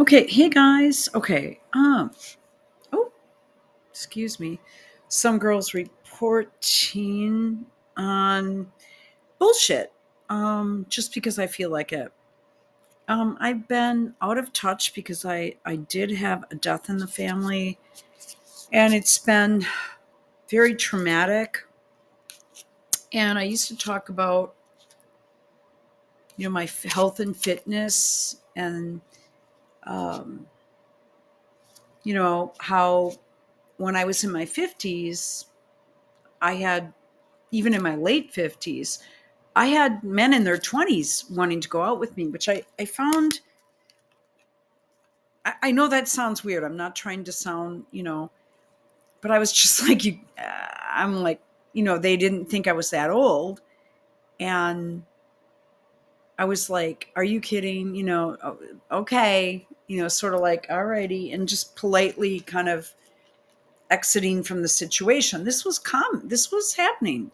Okay, hey guys. Okay. Oh, excuse me. Some girls reporting on bullshit. Just because I feel like it. I've been out of touch because I did have a death in the family, and it's been very traumatic. And I used to talk about my health and fitness, and um, how when I was in my 50s, I had, even in my late 50s, I had men in their 20s wanting to go out with me, which I found, I know that sounds weird. I'm not trying to sound, but I was just like, I'm like, they didn't think I was that old. And I was like, are you kidding? Okay. Sort of like, alrighty. And just politely kind of exiting from the situation. This was happening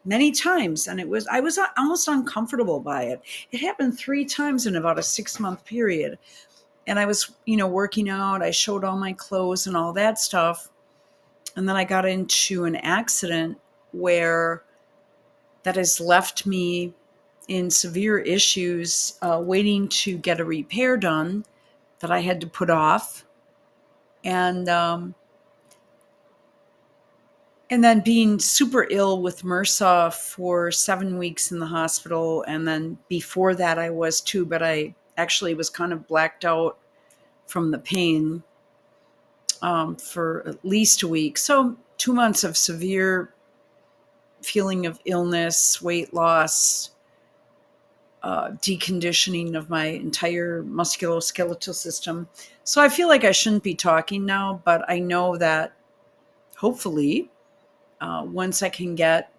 many times, and I was almost uncomfortable by it. It happened 3 times in about a 6 month period, and I was working out. I showed all my clothes and all that stuff, and then I got into an accident where that has left me in severe issues, waiting to get a repair done that I had to put off. And then being super ill with MRSA for 7 weeks in the hospital. And then before that, I was too, but I actually was kind of blacked out from the pain, for at least a week. So 2 months of severe feeling of illness, weight loss, deconditioning of my entire musculoskeletal system. So I feel like I shouldn't be talking now, but I know that hopefully, once I can get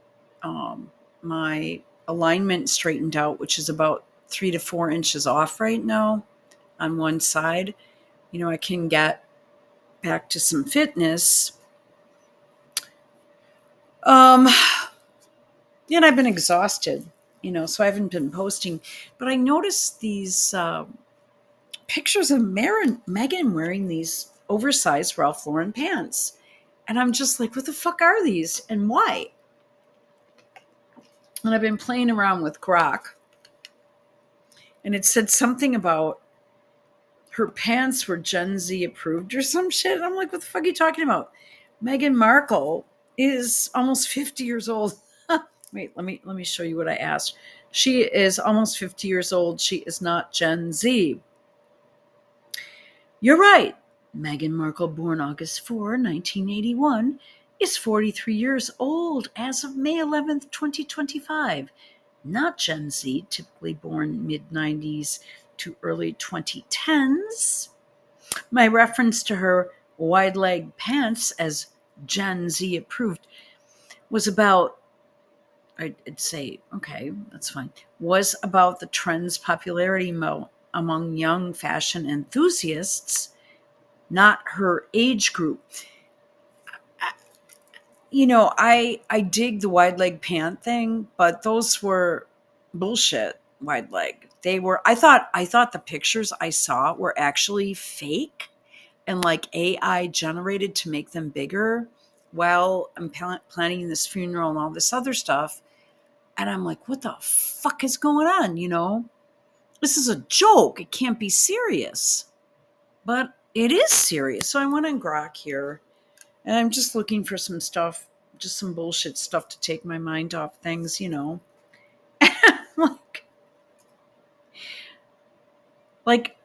my alignment straightened out, which is about 3 to 4 inches off right now on one side, I can get back to some fitness. Um, and I've been exhausted, so I haven't been posting. But I noticed these pictures of Meghan wearing these oversized Ralph Lauren pants. And I'm just like, what the fuck are these and why? And I've been playing around with Grok, and it said something about her pants were Gen Z approved or some shit. And I'm like, what the fuck are you talking about? Meghan Markle is almost 50 years old. Wait, let me show you what I asked. She is almost 50 years old. She is not Gen Z. You're right. Meghan Markle, born August 4, 1981, is 43 years old as of May 11th, 2025. Not Gen Z, typically born mid-90s to early 2010s. My reference to her wide leg pants as Gen Z approved was about, I'd say, okay, that's fine, was about the trend's popularity among young fashion enthusiasts, not her age group. I dig the wide leg pant thing, but those were bullshit wide leg. I thought the pictures I saw were actually fake and like AI generated to make them bigger while I'm planning this funeral and all this other stuff. And I'm like, what the fuck is going on? This is a joke. It can't be serious, but it is serious. So I went on Grok here, and I'm just looking for some stuff, just some bullshit stuff to take my mind off things. like, like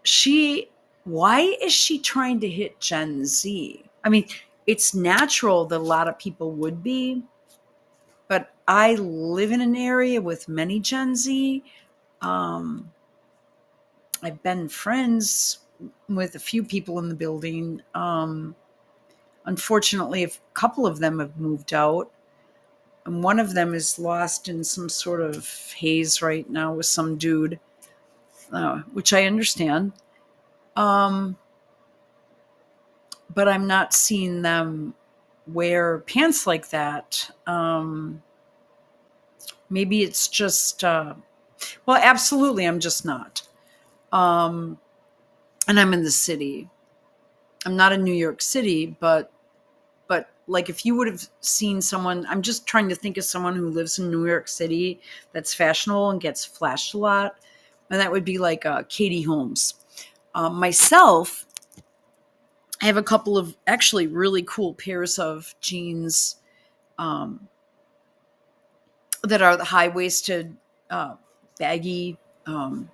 she, why is she trying to hit Gen Z? I mean, it's natural that a lot of people would be, but I live in an area with many Gen Z. Um, I've been friends with a few people in the building. Unfortunately, a couple of them have moved out, and one of them is lost in some sort of haze right now with some dude, which I understand. Um, but I'm not seeing them wear pants like that. Maybe it's just, well, absolutely, I'm just not. Um, and I'm in the city. I'm not in New York City, but like if you would have seen someone, I'm just trying to think of someone who lives in New York City that's fashionable and gets flashed a lot, and that would be like Katie Holmes. Myself, I have a couple of actually really cool pairs of jeans um, that are the high waisted, baggy, um,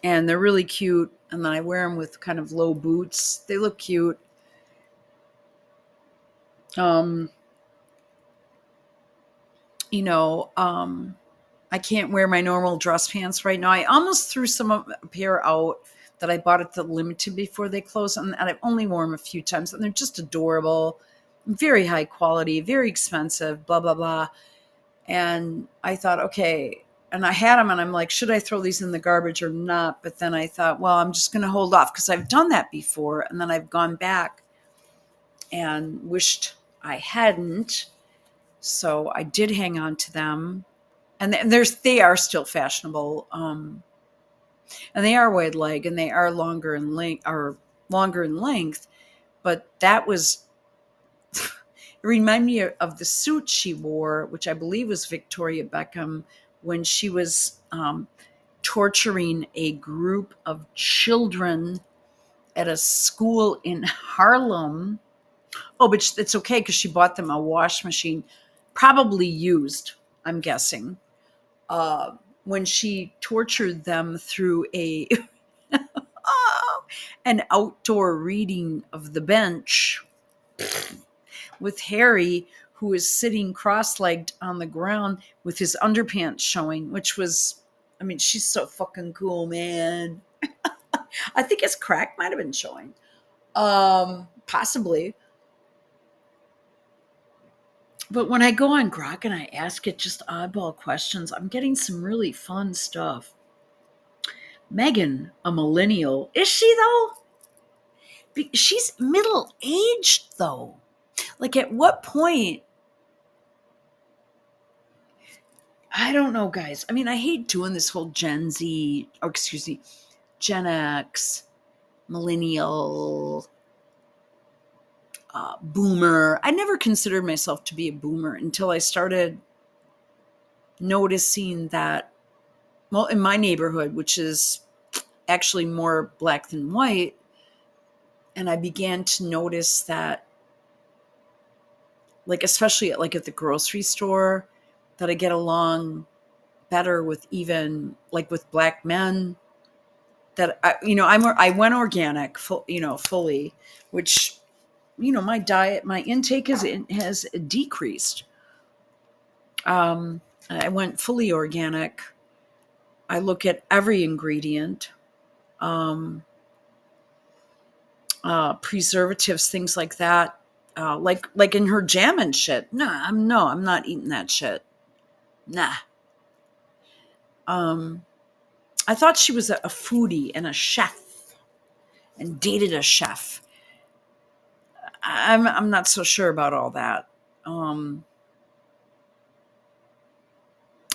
and they're really cute. And then I wear them with kind of low boots. They look cute. Um, you know, I can't wear my normal dress pants right now. I almost threw some of a pair out that I bought at the Limited before they closed, and I've only worn them a few times, and they're just adorable, very high quality, very expensive, blah blah blah. And I thought, okay, and I had them, and I'm like, should I throw these in the garbage or not? But then I thought, well, I'm just going to hold off because I've done that before, and then I've gone back and wished I hadn't. So I did hang on to them, and they are still fashionable, and they are wide leg, and they are longer in length. But that was it reminded me of the suit she wore, which I believe was Victoria Beckham, when she was torturing a group of children at a school in Harlem. Oh, but it's okay because she bought them a wash machine, probably used, I'm guessing. When she tortured them through an outdoor reading of The Bench with Harry, who is sitting cross-legged on the ground with his underpants showing, which was, I mean, she's so fucking cool, man. I think his crack might have been showing. Possibly. But when I go on Grok and I ask it just oddball questions, I'm getting some really fun stuff. Meghan, a millennial. Is she, though? She's middle aged, though. Like, at what point? I don't know, guys. I mean, I hate doing this whole Gen Z, or excuse me, Gen X, millennial, boomer. I never considered myself to be a boomer until I started noticing that, well, in my neighborhood, which is actually more black than white, and I began to notice that, like, especially at the grocery store, that I get along better with, even like with black men, that I went organic, fully, which, my diet, my intake has decreased. I went fully organic. I look at every ingredient, um, preservatives, things like that. Like in her jam and shit. I'm not eating that shit. Nah. I thought she was a foodie and a chef and dated a chef. I'm not so sure about all that.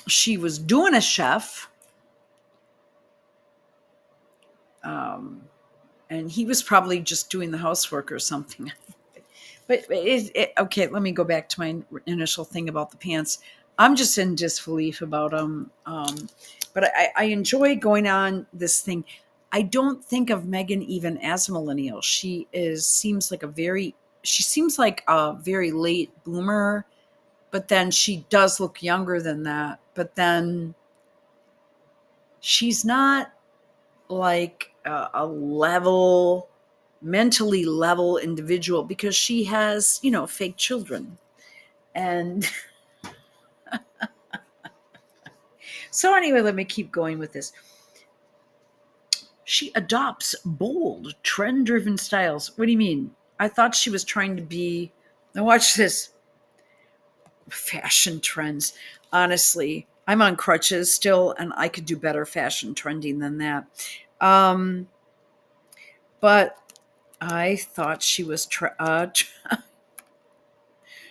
She was doing a chef, and he was probably just doing the housework or something. But okay, let me go back to my initial thing about the pants. I'm just in disbelief about them. But I enjoy going on this thing. I don't think of Meghan even as a millennial. She seems like a very late boomer, but then she does look younger than that. But then she's not like a mentally level individual, because she has, fake children. And so anyway, let me keep going with this. She adopts bold, trend-driven styles. What do you mean? I thought she was trying to be, now watch this, fashion trends. Honestly, I'm on crutches still, and I could do better fashion trending than that. But I thought she was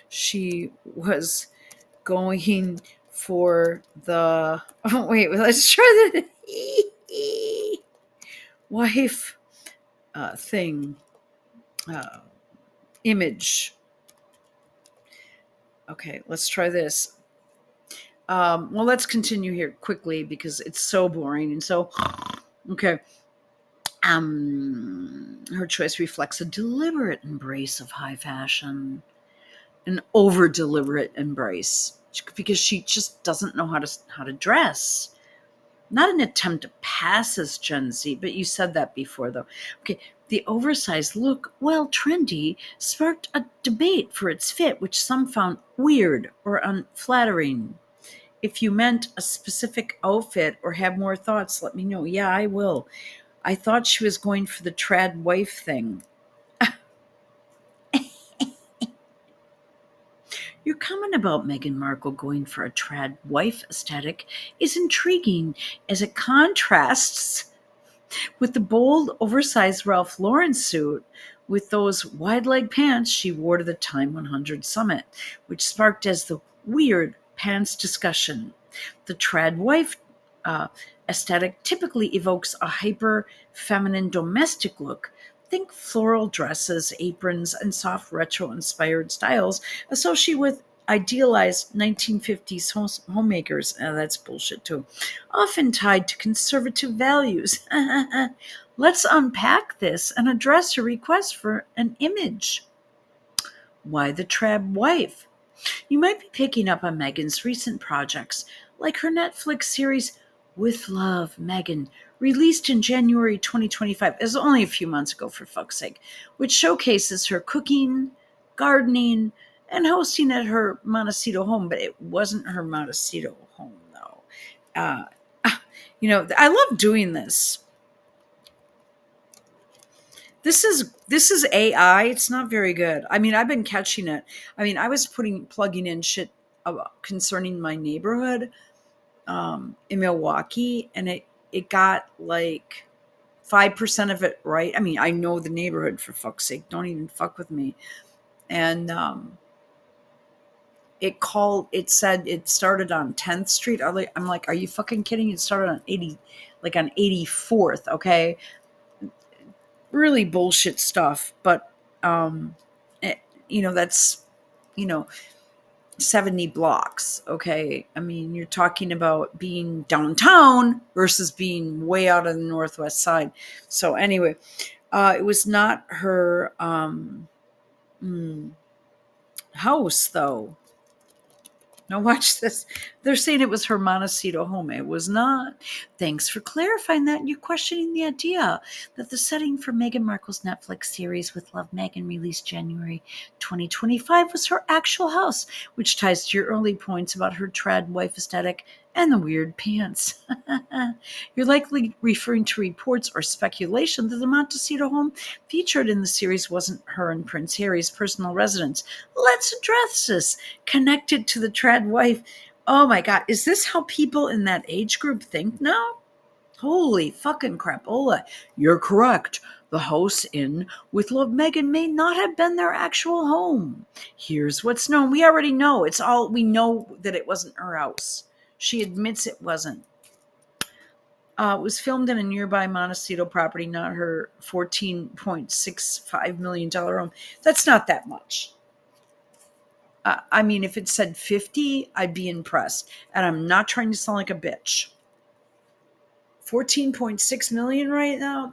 she was going for the, oh wait, let's try that. wife thing, image. Okay, let's try this. Well, let's continue here quickly because it's so boring. And so, okay. Her choice reflects a deliberate embrace of high fashion, an over deliberate embrace, because she just doesn't know how to dress. Not an attempt to pass as Gen Z, but you said that before, though. Okay, the oversized look, while trendy, sparked a debate for its fit, which some found weird or unflattering. If you meant a specific outfit or have more thoughts, let me know. Yeah, I will. I thought she was going for the trad wife thing. Your comment about Meghan Markle going for a trad wife aesthetic is intriguing as it contrasts with the bold, oversized Ralph Lauren suit with those wide leg pants she wore to the Time 100 summit, which sparked as the weird pants discussion. The trad wife aesthetic typically evokes a hyper feminine domestic look. Think floral dresses, aprons, and soft retro inspired styles associated with idealized 1950s homemakers. That's bullshit too. Often tied to conservative values. Let's unpack this and address your request for an image. Why the trad wife? You might be picking up on Meghan's recent projects, like her Netflix series With Love, Meghan, released in January 2025. It was only a few months ago, for fuck's sake, which showcases her cooking, gardening, and hosting at her Montecito home. But it wasn't her Montecito home, though. Uh, I love doing this. This is AI. It's not very good. I mean, I've been catching it. I mean, I was plugging in shit concerning my neighborhood in Milwaukee, and it got like 5% of it right. I mean, I know the neighborhood, for fuck's sake. Don't even fuck with me. And it said it started on 10th Street. I'm like, are you fucking kidding? It started on 80, like on 84th. Okay. Really bullshit stuff, but that's 70 blocks. Okay, I mean, you're talking about being downtown versus being way out on the northwest side. So anyway, it was not her house, though. Now watch this. They're saying it was her Montecito home. It was not. Thanks for clarifying that. You're questioning the idea that the setting for Meghan Markle's Netflix series With Love, Meghan, released January 2025, was her actual house, which ties to your early points about her trad wife aesthetic and the weird pants. You're likely referring to reports or speculation that the Montecito home featured in the series wasn't her and Prince Harry's personal residence. Let's address this. Connected to the trad wife. Oh my God, is this how people in that age group think now? Holy fucking crapola. You're correct. The house in With Love, Meghan may not have been their actual home. Here's what's known. We already know. We know that it wasn't her house. She admits it wasn't. It was filmed in a nearby Montecito property, not her $14.65 million home. That's not that much. I mean, if it said 50, I'd be impressed. And I'm not trying to sound like a bitch. 14.6 million right now?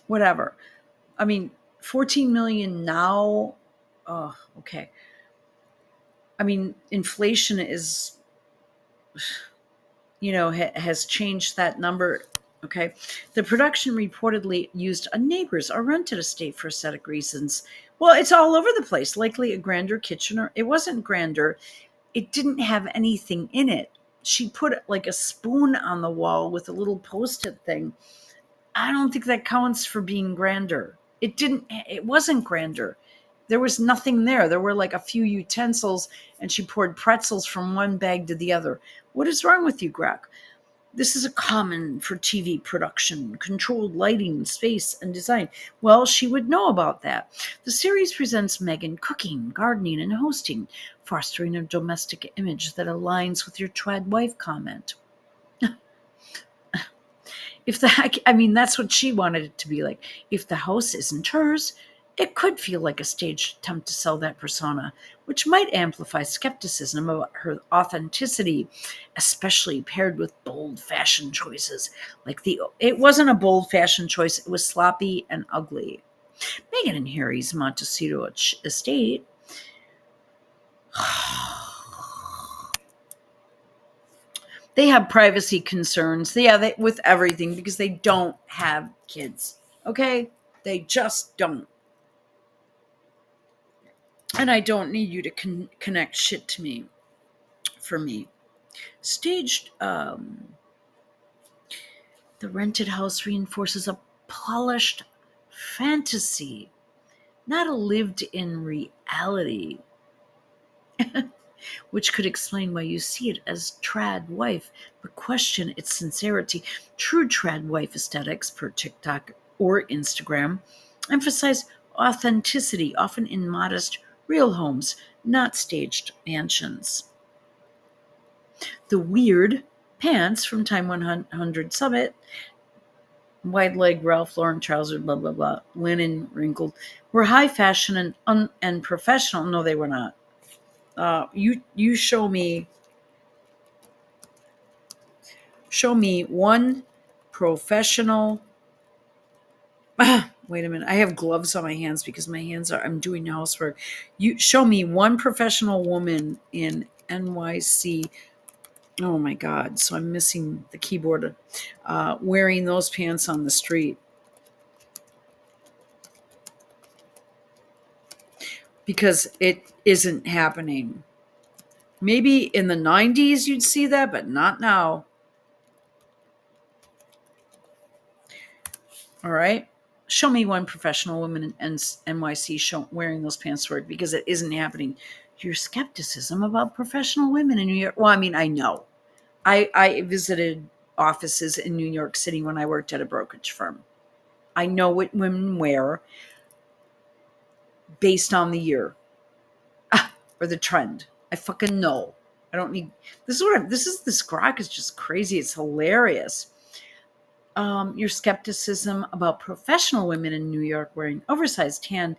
Whatever. I mean, 14 million now. Oh, okay. I mean, inflation is, has changed that number. Okay. The production reportedly used a neighbor's or rented estate for aesthetic reasons. Well, it's all over the place. Likely a grander kitchen, or it wasn't grander. It didn't have anything in it. She put like a spoon on the wall with a little Post-it thing. I don't think that counts for being grander. It wasn't grander. There was nothing there. There were like a few utensils, and she poured pretzels from one bag to the other. What is wrong with you, Greg? This is a common for TV production, controlled lighting, space, and design. Well, she would know about that. The series presents Meghan cooking, gardening, and hosting, fostering a domestic image that aligns with your trad wife comment. If the I mean, that's what she wanted it to be like. If the house isn't hers, it could feel like a staged attempt to sell that persona, which might amplify skepticism about her authenticity, especially paired with bold fashion choices. It wasn't a bold fashion choice, it was sloppy and ugly. Meghan and Harry's Montecito estate. They have privacy concerns. With everything because they don't have kids. Okay? They just don't. And I don't need you to connect shit to me for me. Staged, the rented house reinforces a polished fantasy, not a lived in reality, which could explain why you see it as trad wife, but question its sincerity. True trad wife aesthetics, per TikTok or Instagram, emphasize authenticity, often in modest, real homes, not staged mansions. The weird pants from Time 100 Summit, wide leg Ralph Lauren trousers, blah, blah, blah, linen, wrinkled, were high fashion and professional. No, they were not. You show me one professional. Wait a minute. I have gloves on my hands because I'm doing housework. You show me one professional woman in NYC. Oh my God. So I'm missing the keyboard, wearing those pants on the street. Because it isn't happening. Maybe in the 90s you'd see that, but not now. All right. Show me one professional woman in NYC wearing those pants to work because it isn't happening. Your skepticism about professional women in New York. Well, I mean, I know. I visited offices in New York City when I worked at a brokerage firm. I know what women wear based on the year or the trend. I fucking know. I don't need this grok is just crazy. It's hilarious. Your skepticism about professional women in New York wearing oversized tan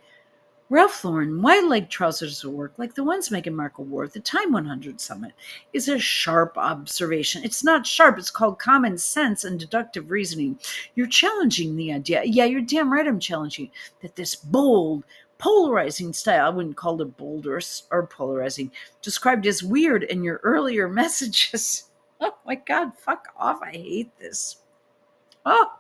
Ralph Lauren wide leg trousers at work, like the ones Meghan Markle wore at the Time 100 Summit, is a sharp observation. It's not sharp. It's called common sense and deductive reasoning. You're challenging the idea. Yeah, you're damn right I'm challenging that this bold, polarizing style, I wouldn't call it bold or polarizing, described as weird in your earlier messages. Oh my God, fuck off. I hate this. Oh,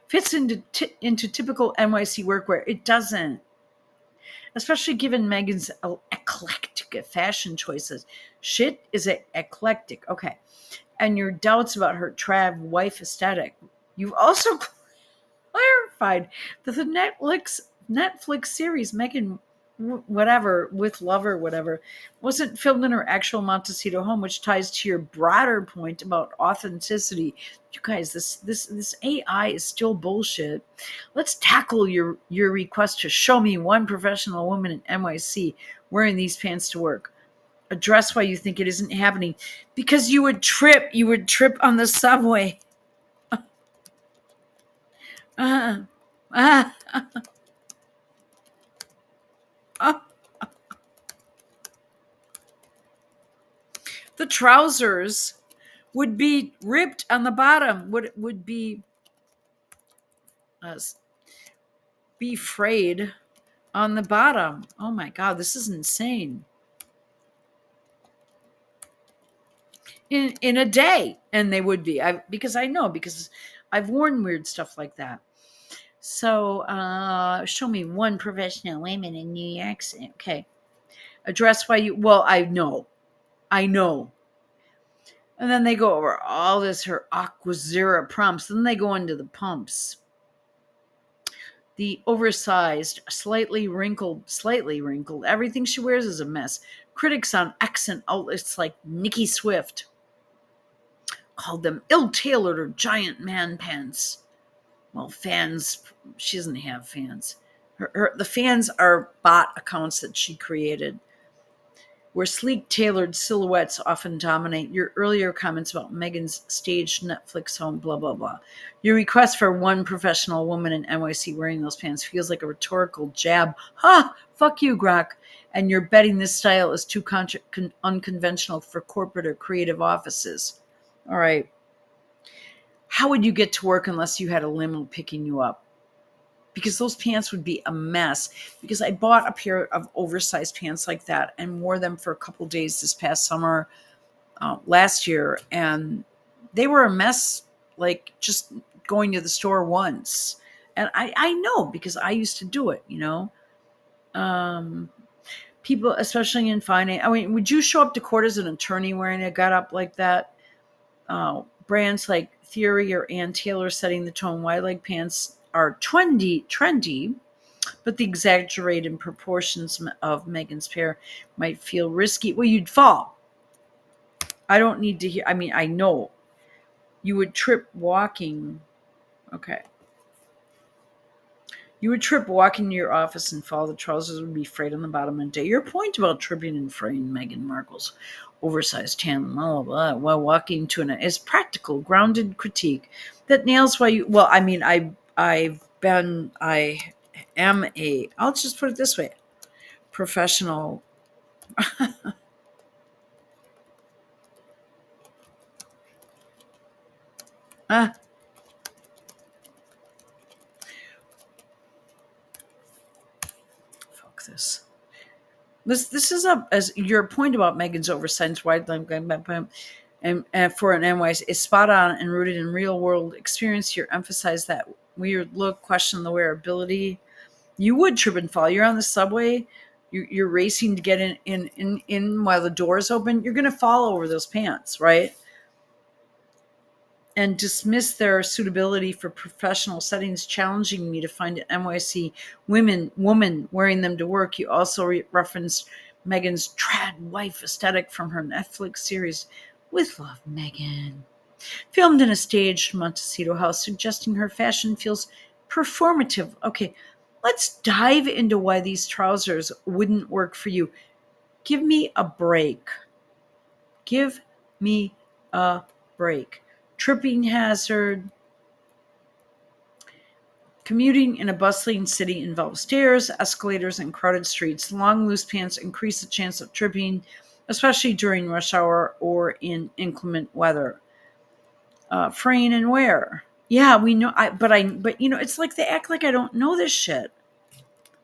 fits into typical NYC workwear. It doesn't. Especially given Meghan's eclectic fashion choices. Shit is eclectic. Okay. And your doubts about her trad wife aesthetic. You've also clarified that the Netflix series Meghan whatever with Lover whatever wasn't filmed in her actual Montecito home, which ties to your broader point about authenticity. You guys, this AI is still bullshit. Let's tackle your request to show me one professional woman in NYC wearing these pants to work. Address why you think it isn't happening. Because you would trip on the subway. uh, uh, uh. The trousers would be ripped on the bottom, would be frayed on the bottom. Oh my God, this is insane. In a day, and they would be. Because I've worn weird stuff like that. So show me one professional woman in New York City. Okay. Address why you. Well, I know. And then they go over all this, her Aquazera prompts. Then they go into the pumps. The oversized, slightly wrinkled. Everything she wears is a mess. Critics on accent outlets like Nikki Swift called them ill-tailored or giant man pants. Well, fans, she doesn't have fans. The fans are bot accounts that she created, where sleek, tailored silhouettes often dominate. Your earlier comments about Meghan's staged Netflix home, blah, blah, blah. Your request for one professional woman in NYC wearing those pants feels like a rhetorical jab. Ha! Fuck you, Grok. And you're betting this style is too unconventional for corporate or creative offices. All right. How would you get to work unless you had a limo picking you up? Because those pants would be a mess. Because I bought a pair of oversized pants like that and wore them for a couple days this past summer, last year, and they were a mess. Like just going to the store once, and I know because I used to do it. People, especially in finance. I mean, would you show up to court as an attorney wearing a get up like that? Brands like Theory or Ann Taylor setting the tone. Wide leg pants are trendy, but the exaggerated proportions of Meghan's pair might feel risky. Well, you'd fall. I don't need to hear. I mean, I know you would trip walking. Okay. You would trip walking to your office and fall. The trousers would be frayed on the bottom of the day. Your point about tripping and fraying Meghan Markle's oversized tan blah, blah, blah, while walking to an is practical, grounded critique that nails why you. Well, I mean, I am a. I'll just put it this way: professional. Ah, fuck this. This is a as your point about Meghan's oversized wide leg and for an NYC is spot on and rooted in real world experience. You emphasize that weird look, question the wearability. You would trip and fall. You're on the subway. You're racing to get in while the doors open. You're going to fall over those pants, right? And dismiss their suitability for professional settings, challenging me to find an NYC woman wearing them to work. You also referenced Meghan's trad wife aesthetic from her Netflix series, With Love, Meghan, filmed in a staged Montecito house, suggesting her fashion feels performative. Okay, let's dive into why these trousers wouldn't work for you. Give me a break. Give me a break. Tripping hazard. Commuting in a bustling city involves stairs, escalators, and crowded streets. Long, loose pants increase the chance of tripping, especially during rush hour or in inclement weather. Fraying and wear. Yeah, we know. But it's like they act like I don't know this shit.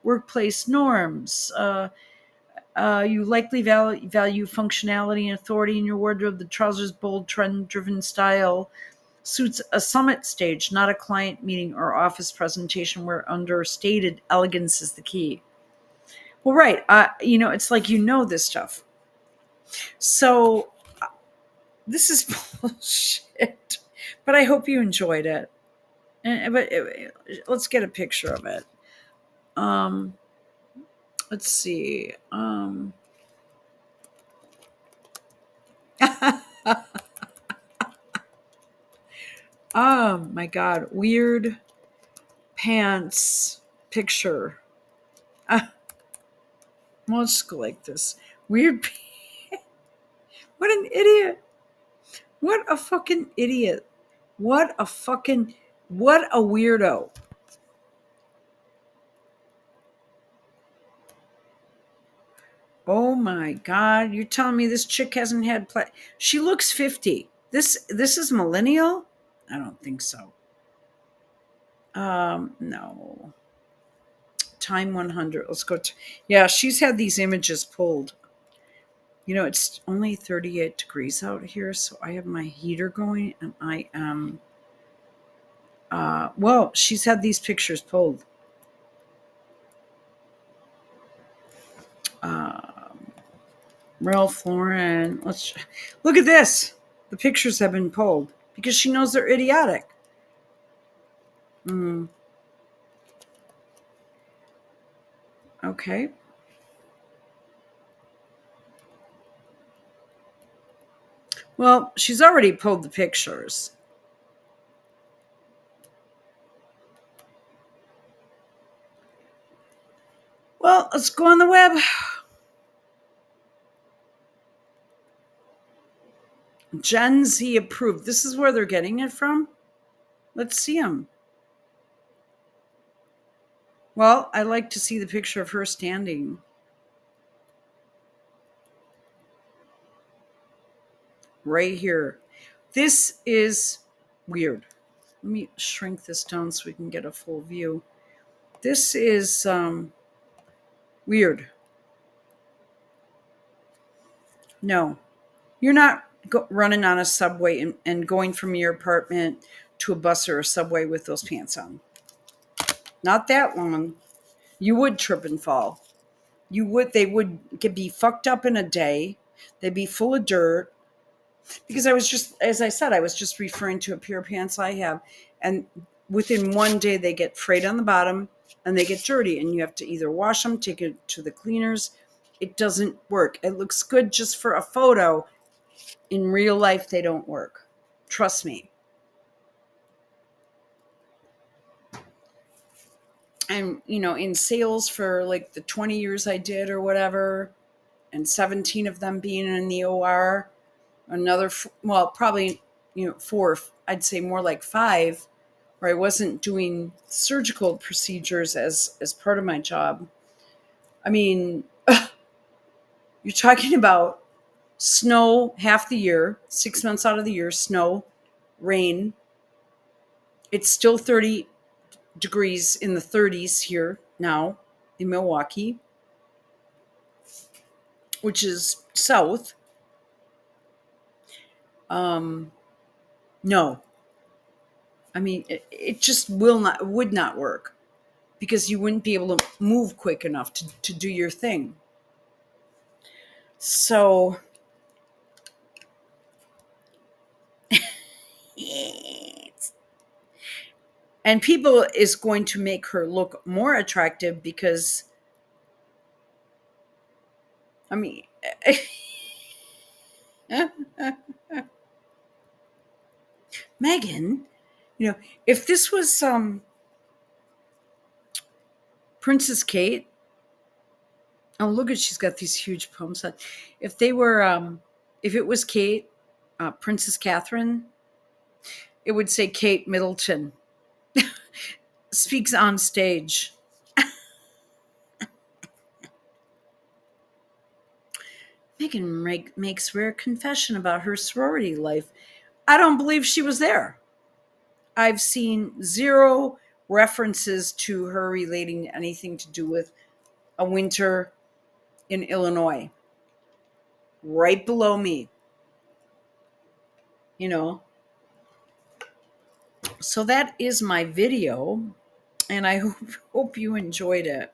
Workplace norms. You likely value functionality and authority in your wardrobe. The trousers' bold, trend-driven style suits a summit stage, not a client meeting or office presentation where understated elegance is the key. Well, right. It's like this stuff. So this is bullshit. But I hope you enjoyed it. But let's get a picture of it. Let's see. Oh my God. Weird pants picture. Let's go like this. Weird. What an idiot. What a fucking idiot. What a weirdo. Oh my God. You're telling me this chick hasn't had she looks 50. This is millennial? I don't think so. No. Time 100. Let's go. Yeah, she's had these images pulled. It's only 38 degrees out here, so I have my heater going, and I am. Well, she's had these pictures pulled. Ralph Lauren. Let's look at this. The pictures have been pulled because she knows they're idiotic. Okay. Well, she's already pulled the pictures. Well, let's go on the web. Gen Z approved. This is where they're getting it from. Let's see them. Well, I like to see the picture of her standing. Right here. This is weird. Let me shrink this down so we can get a full view. This is weird. No, you're not running on a subway and going from your apartment to a bus or a subway with those pants on. Not that long. You would trip and fall. You would. They would be fucked up in a day. They'd be full of dirt. Because I was just, as I said, I was just referring to a pair of pants I have, and within one day they get frayed on the bottom and they get dirty, and you have to either wash them, take it to the cleaners. It doesn't work. It looks good just for a photo. In real life, they don't work. Trust me. And in sales for like the 20 years I did or whatever, and 17 of them being in the OR, another, well, probably, four, I'd say more like five, where I wasn't doing surgical procedures as part of my job. I mean, you're talking about snow half the year, 6 months out of the year, snow, rain. It's still 30 degrees in the 30s here now in Milwaukee, which is south. No, I mean, it just would not work, because you wouldn't be able to move quick enough to do your thing. So, and people is going to make her look more attractive because, I mean, Meghan, if this was Princess Kate, oh, look at, she's got these huge pumps on. If they were, if it was Kate, Princess Catherine, it would say Kate Middleton speaks on stage. Meghan makes rare confession about her sorority life. I don't believe she was there. I've seen zero references to her relating anything to do with a winter in Illinois. Right below me. So that is my video, and I hope you enjoyed it.